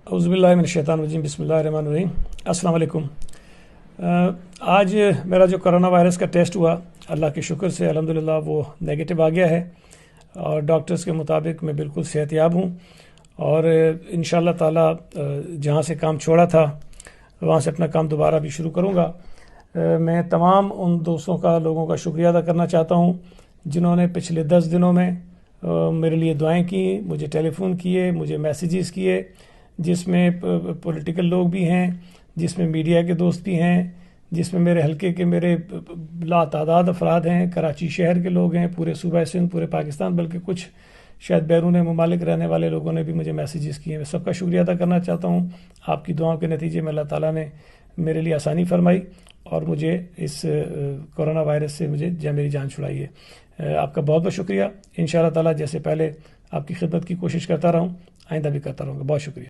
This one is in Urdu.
اعوذ باللہ من الشیطان الرجیم بسم اللہ الرحمن الرحیم. السلام علیکم. آج میرا جو کرونا وائرس کا ٹیسٹ ہوا اللہ کے شکر سے الحمدللہ وہ نیگیٹو آ گیا ہے اور ڈاکٹرز کے مطابق میں بالکل صحت یاب ہوں اور انشاءاللہ تعالی جہاں سے کام چھوڑا تھا وہاں سے اپنا کام دوبارہ بھی شروع کروں گا. میں تمام ان دوستوں کا لوگوں کا شکریہ ادا کرنا چاہتا ہوں جنہوں نے پچھلے 10 دنوں میں میرے لیے دعائیں کی, مجھے ٹیلی فون کیے, مجھے میسیجز کیے, جس میں پولیٹیکل لوگ بھی ہیں, جس میں میڈیا کے دوست بھی ہیں, جس میں میرے حلقے کے میرے لا تعداد افراد ہیں, کراچی شہر کے لوگ ہیں, پورے صوبہ سندھ, پورے پاکستان, بلکہ کچھ شاید بیرون ممالک رہنے والے لوگوں نے بھی مجھے میسیجز کیے. میں سب کا شکریہ ادا کرنا چاہتا ہوں. آپ کی دعاؤں کے نتیجے میں اللہ تعالیٰ نے میرے لیے آسانی فرمائی اور مجھے اس کرونا وائرس سے میری جان چھڑائی ہے. آپ کا بہت بہت شکریہ. انشاءاللہ تعالیٰ جیسے پہلے آپ کی خدمت کی کوشش کرتا رہوں, آئندہ بھی کرتا رہوں گا. بہت شکریہ.